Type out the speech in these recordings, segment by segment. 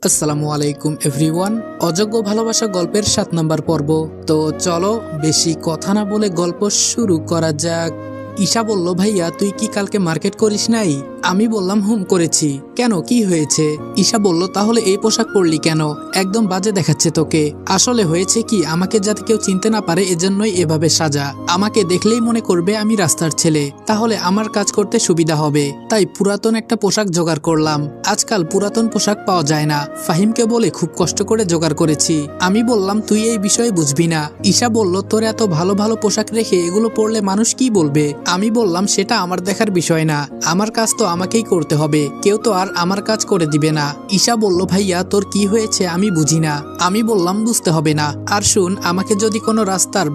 আসসালামু আলাইকুম এভরিওয়ান। অযোগ্য ভালোবাসা গল্পের 7 নম্বর পর্ব। তো চলো বেশি কথা না বলে গল্প শুরু করা যাক। ঈশা বলল, ভাইয়া তুই কি কালকে মার্কেট করিস নাই? আমি বললাম হুম করেছি। কেন, কি হয়েছে? ঈশা বলল, তাহলে এই পোশাক পরলি কেন? একদম বাজে দেখাচ্ছে তোকে। আসলে হয়েছে কি, আমাকে যাতে কেউ চিনতে না পারে এজন্যই এভাবে সাজা। আমাকে দেখলেই মনে করবে আমি রাস্তার ছেলে, তাহলে আমার কাজ করতে সুবিধা হবে। তাই পুরাতন একটা পোশাক জোগাড় করলাম। আজকাল পুরাতন পোশাক পাওয়া যায় না, ফাহিমকে বলে খুব কষ্ট করে জোগাড় করেছি। আমি বললাম তুই এই বিষয়ে বুঝবি না। ঈশা বলল, তোর এত ভালো ভালো পোশাক রেখে এগুলো পরলে মানুষ কি বলবে? আমি বললাম সেটা আমার দেখার বিষয় না, আমার কাজ তো আমাকেই করতে হবে, কেউ তো আর আমার কাজ করে দিবে না। ঈশা বলল, ভাইয়া তোর কি হয়েছে আমি বুঝি না। আমি বললাম বুঝতে হবে না। আর শুন, আমাকে যদি কোনো রাস্তার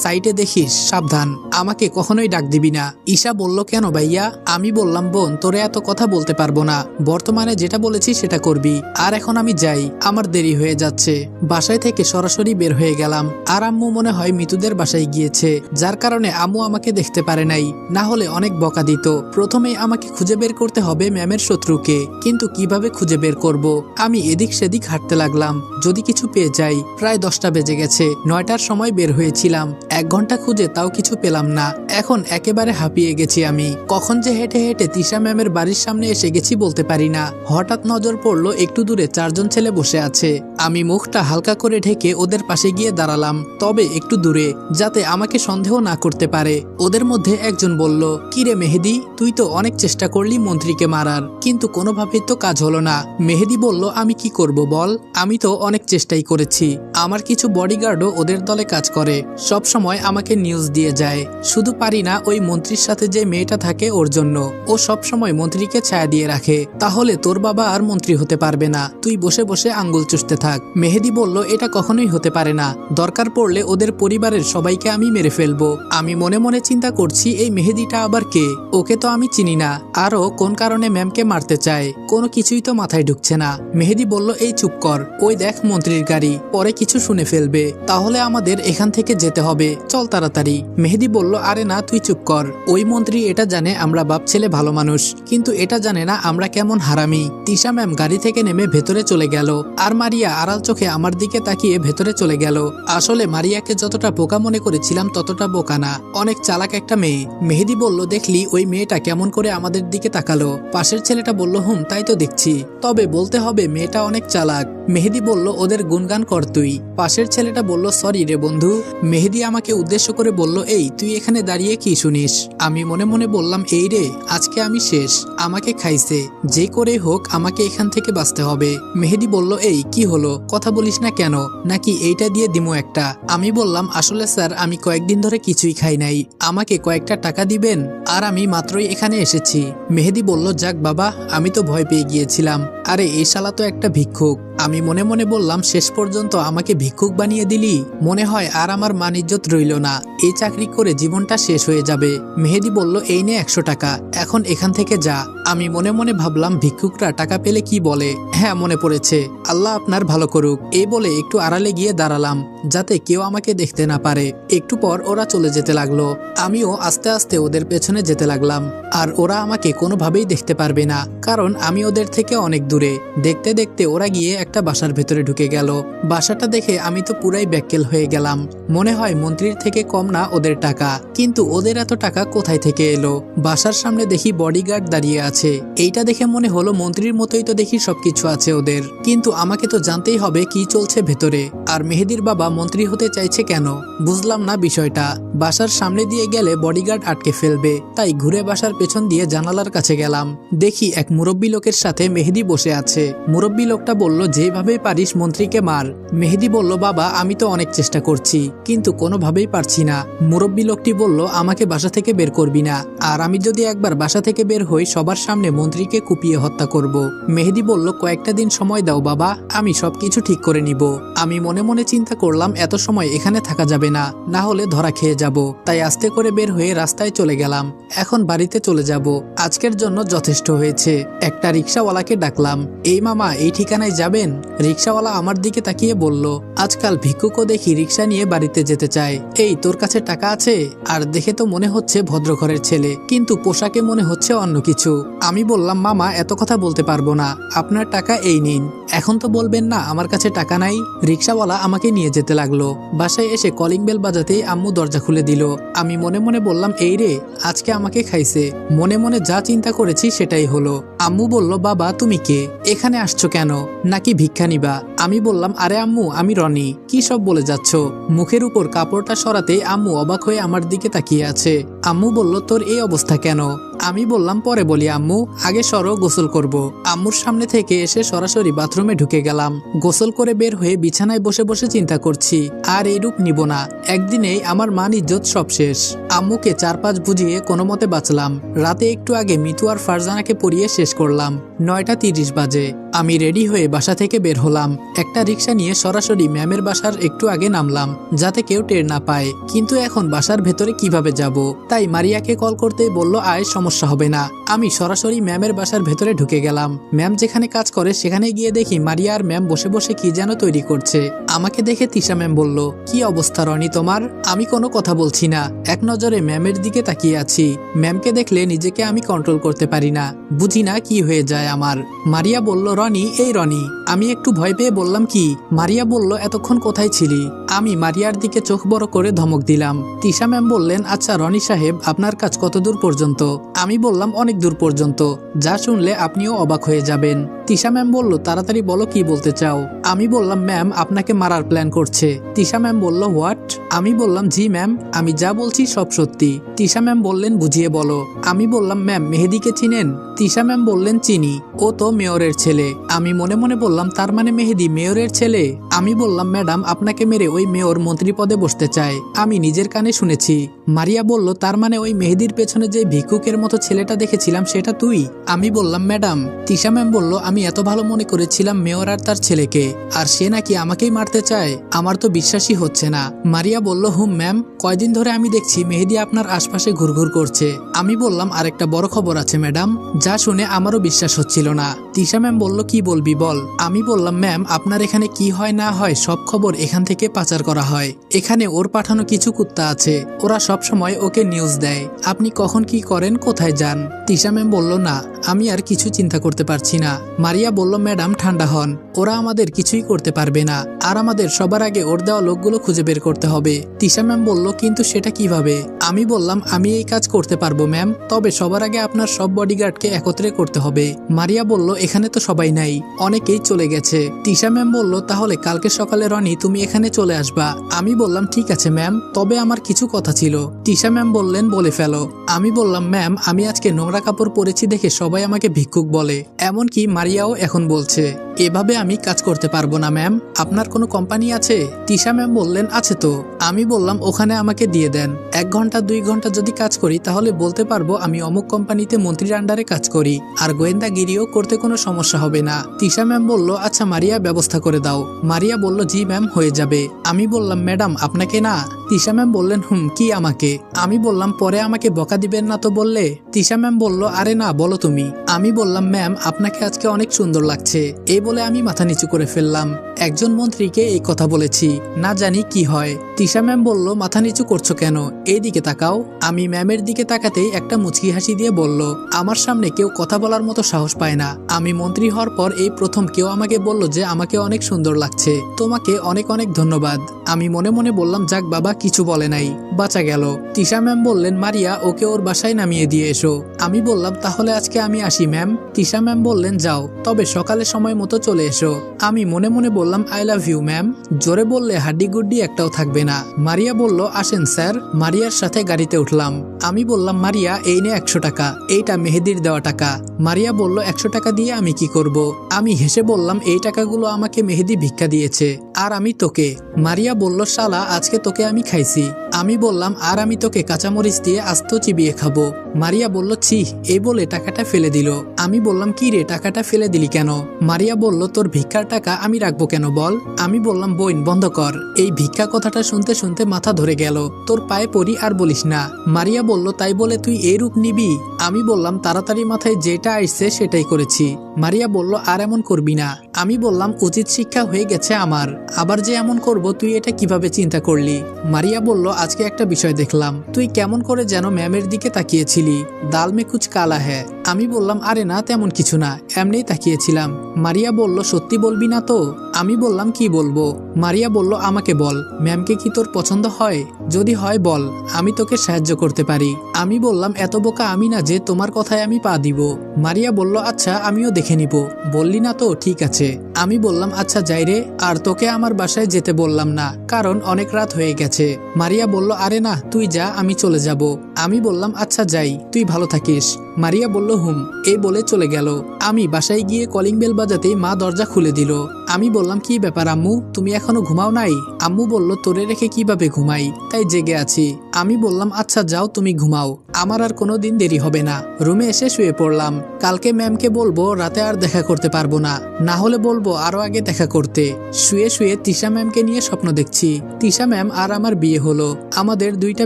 সাইডে দেখিস সাবধান, আমাকে কখনোই ডাক দিবি না। ঈশা বলল, কেন ভাইয়া? আমি বললাম, বোন তোরে এত কথা বলতে পারবো না, বর্তমানে যেটা বলেছি সেটা করবি। আর এখন আমি যাই, আমার দেরি হয়ে যাচ্ছে। বাসায় থেকে সরাসরি বের হয়ে গেলাম। আর আম্মু মনে হয় মিতুদের বাসায় গিয়েছে, যার কারণে আম্মু আমাকে দেখতে পারে নাই, না হলে অনেক বকা দিত। প্রথমে আমাকে খুঁজে বের করতে হবে ম্যামের শত্রুকে, কিন্তু কিভাবে খুঁজে বের করব? আমি এদিক সেদিক হাঁটতে লাগলাম, যদি কিছু পেয়ে যাই। প্রায় 10টা বেজে গেছে, 9টার সময় বের হয়েছিলাম। 1 ঘন্টা খুঁজে তাও কিছু পেলাম না। এখন একেবারে হাঁপিয়ে গেছি আমি। কখন যে হেঁটে হেঁটে তিশা ম্যামের বাড়ির সামনে এসে গেছি বলতে পারি না। হঠাৎ নজর পড়লো একটু দূরে 4 জন ছেলে বসে আছে। আমি মুখটা হালকা করে ঢেকে ওদের পাশে গিয়ে দাঁড়ালাম, তবে একটু দূরে, যাতে আমাকে সন্দেহ না করতে পারে। ওদের মধ্যে একজন বলল, কিরে মেহেদি, তুই তো অনেক চেষ্টা করলি মন্ত্রীকে মারার, কিন্তু কোনোভাবেই তো কাজ হলো না। মেহেদি বলল, আমি কি করব বল, আমি তো অনেক চেষ্টাই করেছি। আমার কিছু বডিগার্ডও ওদের দলে কাজ করে, সব সময় আমাকে নিউজ দিয়ে যায়। শুধু পারি না ওই মন্ত্রীর সাথে যে মেয়েটা থাকে ওর জন্য, ও সব সময় মন্ত্রীকে ছায়া দিয়ে রাখে। তাহলে তোর বাবা আর মন্ত্রী হতে পারবে না, তুই বসে বসে আঙ্গুল চুষতে থাক। মেহেদি বলল, এটা কখনোই হতে পারে না, দরকার পড়লে ওদের পরিবারের সবাইকে আমি মেরে ফেলবো। আমি মনে মনে চিন্তা করছি, এই মেহেদিটা আবার কে? ওকে তো আমি চিনি না, আরও কোন কারণে ম্যামকে মারতে চায়, কোনো কিছুই তো মাথায় ঢুকছে না। মেহেদি বলল, এই চুপ কর, ওই দেখ মন্ত্রীর গাড়ি, পরে কিছু শুনে ফেলবে, তাহলে আমাদের এখান থেকে যেতে হবে, চল তাড়াতাড়ি। মেহেদি বলল, আরে না, তুই চুপ কর। ওই মন্ত্রী এটা জানে আমরা বাপ ছেলে ভালো মানুষ, কিন্তু এটা জানে না আমরা কেমন হারামি। তিশা ম্যাম গাড়ি থেকে নেমে ভেতরে চলে গেল, আর মারিয়া আড়াল চোখে আমার দিকে তাকিয়ে ভেতরে চলে গেল। আসলে মারিয়াকে যতটা বোকা মনে করেছিলাম ততটা বোকা না, অনেক চালাক একটা মেয়ে। মেহেদি বলল, দেখলি ওই মেয়েটা কেমন করে আমাদের দিকে তাকালো? পাশের ছেলেটা বলল, হুম তাই তো দেখছি, তবে বলতে হবে মেয়েটা অনেক চালাক। মেহেদি বলল, ওদের গুণগান কর তুই। পাশের ছেলেটা বলল, সরি রে বন্ধু। মেহেদি আমাকে উদ্দেশ্য করে বলল, এই তুই এখানে দাঁড়িয়ে কি শুনিস? আমি মনে মনে বললাম, এই রে, আজকে আমি শেষ, আমাকে খাইছে, যে করে হোক আমাকে এখান থেকে বাঁচতে হবে। মেহেদি বলল, এই কি হলো, কথা বলিস না কেন, নাকি এইটা দিয়ে দিমো একটা? আমি বললাম, আসলে স্যার আমি কয়েকদিন ধরে কিছুই খাই নাই, আমাকে কয়েকটা টাকা দিবেন, আর আমি মাত্রই এখানে এসেছি। মেহেদি বলল, যাক বাবা, আমি তো ভয় পেয়ে গিয়েছিলাম, আরে এই শালা তো একটা ভিক্ষুক। আমি মনে মনে বললাম, শেষ পর্যন্ত আমাকে ভিক্ষুক বানিয়ে দিলি, মনে হয় আর আমার মান ইজ্জত রইল না, এই চাকরি করে জীবনটা শেষ হয়ে যাবে। মেহেদি বলল, এই নে 100 টাকা, এখন এখান থেকে যা। আমি মনে মনে ভাবলাম, ভিক্ষুকরা টাকা পেলে কি বলে? হ্যাঁ মনে পড়েছে, আল্লাহ আপনার ভালো করুক, এই বলে একটু আড়ালে গিয়ে দাঁড়ালাম, যাতে কেউ আমাকে দেখতে না পারে। একটু পর ওরা চলে যেতে লাগলো, আমিও আস্তে আস্তে ওদের পেছনে যেতে লাগলাম। আর ওরা আমাকে কোনোভাবেই দেখতে পারবে না, কারণ আমি ওদের থেকে অনেক দূরে। দেখতে দেখতে ওরা গিয়ে একটা বাসার ভেতরে ঢুকে গেল। বাসাটা দেখে আমি তো পুরাই ব্যাককেল হয়ে গেলাম, মনে হয় মন্ত্রীর থেকে কম না ওদের টাকা, কিন্তু ওদের এত টাকা কোথায় থেকে এলো? বাসার সামনে দেখি বডিগার্ড দাঁড়িয়ে আছে, এইটা দেখে মনে হলো মন্ত্রীর মতোই তো দেখি সবকিছু আছে ওদের, কিন্তু আমাকে তো জানতেই হবে কি চলছে ভেতরে। আর মেহেদির বাবা মন্ত্রী হতে চাইছে কেন, বুঝলাম না বিষয়টা। বাসার সামনে দিয়ে গেলে বডিগার্ড আটকে ফেলবে, তাই ঘুরে বাসার পেছন দিয়ে জানালার কাছে গেলাম। দেখি এক মুরব্বী লোকের সাথে মেহেদি বসে আছে। মুরব্বী লোকটা বলল, যেভাবে পারিস মন্ত্রীকে মার। মেহেদি বলল, বাবা আমি তো অনেক চেষ্টা করছি, কিন্তু কোনোভাবেই পারছি না। মুরব্বী লোকটি বলল, আমাকে বাসা থেকে বের করবি না, আর আমি যদি একবার বাসা থেকে বের হই সবার সামনে মন্ত্রীকে কুপিয়ে হত্যা করব। মেহেদি বলল, কয়েকটা দিন সময় দাও বাবা, আমি সবকিছু ঠিক করে নিব। আমি মনে মনে চিন্তা করলাম, এত সময় এখানে থাকা যাবে না, না হলে ধরা খেয়ে যাব। তাই আস্তে করে বের হয়ে রাস্তায় চলে গেলাম। এখন বাড়িতে চলে যাব, আজকের জন্য যথেষ্ট হয়েছে। একটা রিক্সাওয়ালাকে ডাকলাম, এই মামা এই ঠিকানায় যাবেন? রিক্সাওয়ালা আমার দিকে তাকিয়ে বলল, আজকাল ভিক্ষুকও দেখি রিক্সা নিয়ে বাড়িতে যেতে চায়। এই তোর কাছে টাকা আছে? আর দেখে তো মনে হচ্ছে ভদ্র ঘরের ছেলে, কিন্তু পোশাকে মনে হচ্ছে অন্য কিছু। আমি বললাম মামা এত কথা বলতে পারবো না, আপনার টাকা এই নিন। এখন তো বলবেন না আমার কাছে টাকা নাই। রিক্সাওয়ালা আমাকে নিয়ে যেতে লাগলো। বাসায় এসে কলিং বেল বাজাতেই আম্মু দরজা খুলে দিল। আমি মনে মনে বললাম এই রে, আজকে আমাকে খাইছে। মনে মনে যা চিন্তা করেছি সেটাই হলো। আম্মু বলল বাবা তুমি কে, এখানে আসছো কেন, নাকি ভিক্ষা নিবা? আমি বললাম আরে আম্মু আমি রনি। কি সব বলে যাচ্ছ? মুখের উপর কাপড়টা সরাতেই আম্মু অবাক হয়ে আমার দিকে তাকিয়ে আছে। আম্মু বলল তোর এই অবস্থা কেন? আমি বললাম পরে বলি আম্মু, আগে সরো গোসল করব। আম্মুর সামনে থেকে এসে সরাসরি বাথরুমে ঢুকে গেলাম। গোসল করে বের হয়ে বিছানায় বসে বসে চিন্তা করছি আর এই রূপ নিব না। একদিনেই আমার মান ইজ্জত সব শেষ। আম্মুকে 4-5 বুঝিয়ে কোনো মতে বাঁচলাম। রাতে একটু আগে মিতু আর ফারজানাকে পড়িয়ে শেষ করলাম। 9টা 30 বাজে। আমি রেডি হয়ে বাসা থেকে বের হলাম। একটা রিক্সা নিয়ে সরাসরি ম্যামের বাসার একটু আগে নামলাম, যাতে কেউ টের না পায়। কিন্তু এখন বাসার ভেতরে কিভাবে যাব? তাই মারিয়াকে কল করতেই বলল আয় সমস্যা হবে না। আমি সরাসরি ম্যামের বাসার ভেতরে ঢুকে গেলাম। ম্যাম যেখানে কাজ করে সেখানে গিয়ে দেখি মারিয়া আর ম্যাম বসে বসে কি যেন তৈরি করছে। আমাকে দেখে তিশা ম্যাম বলল কি অবস্থা রনি তোমার? আমি কোনো কথা বলছি না, এক নজরে ম্যামের দিকে তাকিয়ে আছি। ম্যামকে দেখলে নিজেকে আমি কন্ট্রোল করতে পারি না, বুঝি না কি হয়ে যায় আমার। মারিয়া বলল রনি এই রনি। আমি একটু ভয় পেয়ে বললাম কি? মারিয়া বলল এতক্ষণ কোথায় ছিলি? আমি মারিয়ার দিকে চোখ বড় করে ধমক দিলাম। তিশা ম্যাম বললেন আচ্ছা রনি সাহেব আপনার কাজ কত দূর পর্যন্ত? আমি বললাম অনেক দূর পর্যন্ত, যা শুনলে আপনিও অবাক হয়ে যাবেন। তিশা ম্যাম বলল তাড়াতাড়ি বলো কি বলতে চাও। আমি বললাম ম্যাম আপনাকে মারার প্ল্যান করছে। তিশা ম্যাম বলল হোয়াট? আমি বললাম জি ম্যাম, আমি যা বলছি সব সত্যি। তিশা ম্যাম বললেন বুঝিয়ে বলো। আমি বললাম ম্যাম মেহেদিকে চিনেন? তিশা ম্যাম বললেন চিনি, ও তো মেয়রের ছেলে। আমি মনে মনে বললাম তার মানে মেহেদি মেয়রের ছেলে? আমি বললাম ম্যাডাম আপনাকে মেরে ওই মেয়র মন্ত্রী পদে বসতে চায়, আমি নিজের কানে শুনেছি। মারিয়া বলল তার মানে ওই মেহেদির পেছনে যে ভিক্ষুকের মতো ছেলেটা দেখেছিলাম সেটা তুই? আমি বললাম ম্যাডাম। তিশা ম্যাম বলল আমি এত ভালো মনে করেছিলাম মেয়র আর তার ছেলেকে, আর সে নাকি আমাকেই মারতে চায়? আমার তো বিশ্বাসই হচ্ছে না। মারিয়া বলল হুম ম্যাম, কয়দিন ধরে আমি দেখছি মেহেদি আপনার আশপাশে ঘুরঘুর করছে। আমি বললাম আরেকটা বড় খবর আছে ম্যাডাম, যা শুনে আমারও বিশ্বাস হচ্ছিল না। তিশা ম্যাম বলল কি বলবি বল। আমি বললাম ম্যাম আপনার এখানে কি হয় না হয় সব খবর এখান থেকে পাচার করা হয়। এখানে ওর পাঠানো কিছু কুত্তা আছে, ওরা সব সময় ওকে নিউজ দেয়। আপনি কখন কি করেন, কোথায় যান? তিশা ম্যাম বলল না আমি আর কিছু চিন্তা করতে পারছি না। মারিয়া বলল ম্যাডাম ঠান্ডা হন, ওরা আমাদের কিছুই করতে পারবে না, আর আমাদের সবার আগে ওর দেওয়া লোকগুলো খুঁজে বের করতে হবে। তিশা ম্যাম বলল কিন্তু সেটা কিভাবে? আমি বললাম আমি এই কাজ করতে পারবো ম্যাম, তবে সবার আগে আপনার সব বডিগার্ডকে একত্রে করতে হবে। মারিয়া বলল এখানে তো সবাই নাই, অনেকেই চলে গেছে। তিশা ম্যাম বলল তাহলে কালকে সকালে রনি তুমি এখানে চলে আসবা। আমি বললাম ঠিক আছে ম্যাম, তবে আমার কিছু কথা ছিল। তিশা ম্যাম বললেন বলে ফেলো। আমি বললাম ম্যাম আমি আজকে নোংরা কাপড় পরেছি দেখে সবাই আমাকে ভিক্ষুক বলে, এমনকি মারিয়াও এখন বলছে। এভাবে আমি কাজ করতে পারবো না ম্যাম, আপনার কোনো কোম্পানি আছে? তিশা ম্যাম বললেন আছে তো। আমি বললাম ওখানে আমাকে দিয়ে দেন, 1 ঘন্টা 2 ঘন্টা যদি কাজ করি তাহলে বলতে পারবো আমি অমুক কোম্পানিতে মন্ত্রীর আন্ডারে কাজ করি, আর গোয়েন্দাগিরিও করতে কোনো সমস্যা হবে না। তিশা ম্যাম বলল আচ্ছা মারিয়া ব্যবস্থা করে দাও। মারিয়া বলল জি ম্যাম হয়ে যাবে। আমি বললাম ম্যাডাম আপনাকে না। তিশা ম্যাম বললেন কি আমাকে? আমি বললাম পরে আমাকে বকা দিবেন না তো বললে? তিশা ম্যাম বলল আরে না বলো তুমি। আমি বললাম ম্যাম আপনাকে আজকে অনেক সুন্দর লাগছে। এই বলে আমি মাথা নিচু করে ফেললাম। একজন মন্ত্রীকে এই কথা বলেছি, না জানি কি হয়। তিশা ম্যাম বলল মাথা নিচু করছো কেন, এই দিকে তাকাও। আমি ম্যামের দিকে তাকাতেই একটা মুচকি হাসি দিয়ে বলল আমার সামনে কেউ কথা বলার মতো সাহস পায় না। আমি মন্ত্রী হওয়ার পর এই প্রথম কেউ আমাকে বলল যে আমাকে অনেক সুন্দর লাগছে, তোমাকে অনেক অনেক ধন্যবাদ। আমি মনে মনে বললাম যাক বাবা কিছু বলে নাই, বাঁচা গেল। তিশা ম্যাম বললেন মারিয়া ওকে ওর বাসায় নামিয়ে দিয়ে এসো। আমি বললাম তাহলে আজকে আমি আসি ম্যাম। তিশা ম্যাম বললেন যাও, তবে সকালে সময় মতো চলে এসো। আমি মনে মনে বললাম আই লাভ ইউ ম্যাম। জোরে বললে হাড্ডি গুড্ডি একটাও থাকবে না। মারিয়া বলল আসেন স্যার। মারিয়ার সাথে গাড়িতে উঠলাম। আমি বললাম মারিয়া এই নে 100 টাকা, এইটা মেহেদির দেওয়া টাকা। মারিয়া বলল 100 টাকা দিয়ে আমি কি করব? আমি হেসে বললাম এই টাকাগুলো আমাকে মেহেদি ভিক্ষা দিয়েছে, আর আমি তোকে। মারিয়া বলল শালা আজকে তোকে আমি খাইছি। আমি বললাম আর আমি তোকে কাঁচামরিচ দিয়ে আস্ত চিবিয়ে খাবো। মারিয়া বলল ছি, এই বলে টাকাটা ফেলে দিল। আমি বললাম কি রে টাকাটা ফেলে দিলি কেন? মারিয়া বলল তোর ভিক্ষার টাকা আমি রাখবো কেন বল? আমি বললাম বইন বন্ধ কর। এই ভিক্ষা কথাটা শুনতে শুনতে মাথা ধরে গেল। তোর পায়ে পড়ি আর বলিস না। মারিয়া বলল তাই বলে তুই এই রূপ নিবি? আমি বললাম তাড়াতাড়ি মাথায় যেটা আসছে সেটাই করেছি। মারিয়া বলল আর এমন করবি না। আমি বললাম উচিত শিক্ষা হয়ে গেছে আমার। আবার যে এমন করব তুই এটা কিভাবে চিন্তা করলি? মারিয়া বলল, আজকে একটা বিষয় দেখলাম, তুই কেমন করে যেন ম্যামের দিকে তাকিয়েছিলি। দাল মে কুছ কালা হ্যায়। আমি বললাম, আরে না, তেমন কিছু না, এমনিই তাকিয়েছিলাম। মারিয়া বলল, সত্যি বলবি না তো? আমি বললাম, কি বলবো? মারিয়া বলল, আমাকে বল, ম্যামকে কি তোর পছন্দ হয়? যদি হয় বল, আমি তোকে সাহায্য করতে পারি। আমি বললাম, এত বোকা আমি না যে তোমার কথায় আমি পা দিব। মারিয়া বলল, আচ্ছা আমিও দেখে নিব। বললি না তো, ঠিক আছে। আমি বললাম, আচ্ছা যাই রে, আর তোকে আমার বাসায় যেতে বললাম না, কারণ অনেক রাত হয়ে গেছে। মারিয়া বলল, আরে না, তুই যা, আমি চলে যাব। আমি বললাম, আচ্ছা যাই, তুই ভালো থাকিস। মারিয়া বলল, হুম, এই বলে চলে গেল। আমি বাসায় গিয়ে কলিং বেল বাজাতেই মা দরজা খুলে দিল। আমি বললাম, কি ব্যাপার আম্মু, তুমি এখনো ঘুমাও নাই? আম্মু বলল, তোরে রেখে কিভাবে ঘুমাই, তাই জেগে আছি। আমি বললাম, আচ্ছা যাও, তুমি ঘুমাও, আমার আর কোনো দিন দেরি হবে না। রুমে এসে শুয়ে পড়লাম। কালকে ম্যামকে বলবো রাতে আর দেখা করতে পারবো না, না হলে বলবো আরো আগে দেখা করতে। শুয়ে শুয়ে তিশা ম্যামকে নিয়ে স্বপ্ন দেখছি। তিশা ম্যাম আর আমার বিয়ে হলো, আমাদের 2টা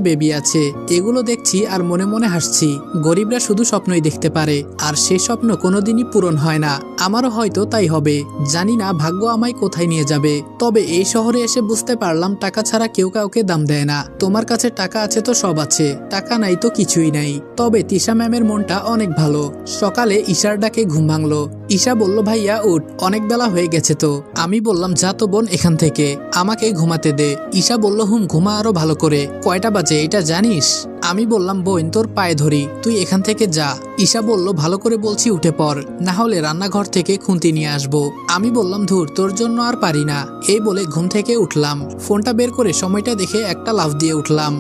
বেবি আছে। এগুলো দেখছি আর মনে মনে হাসছি। গরিবরা শুধু স্বপ্নই দেখতে পারে, আর সেই স্বপ্ন কোনোদিনই পূরণ হয় না। আমারও হয়তো তাই হবে, জানি না ভাগ্য আমায় কোথায় নিয়ে যাবে। তবে এই শহরে এসে বুঝতে পারলাম, টাকা ছাড়া কেউ কাউকে দাম দেয় না। তোমার কাছে টাকা আছে তো সব আছে, টাকা নাই তো কিছুই নাই। তবে তিশা ম্যামের মনটা অনেক ভালো। সকালে ঈশার ডাকে ঘুম ভাঙলো। ঈশা বলল, ভাইয়া উঠ, অনেক বেলা হয়ে গেছে তো। আমি বললাম, যা তো বোন এখান থেকে, আমাকে ঘুমাতে দে। ঈশা বলল, হুম, ঘুমা আরো ভালো করে। কয়টা বাজে এটা জানিস? আমি বললাম, বোন তোর পায়ে ধরি, তুই এখান থেকে যা। ঈশা বলল, ভালো করে বলছি, উঠে পড়, না হলে রান্নাঘর থেকে খুন্তি নিয়ে আসবো। আমি বললাম, ধুর, তোর জন্য আর পারি না। এই বলে ঘুম থেকে উঠলাম। ফোনটা বের করে সময়টা দেখে একটা লাফ দিয়ে উঠলাম।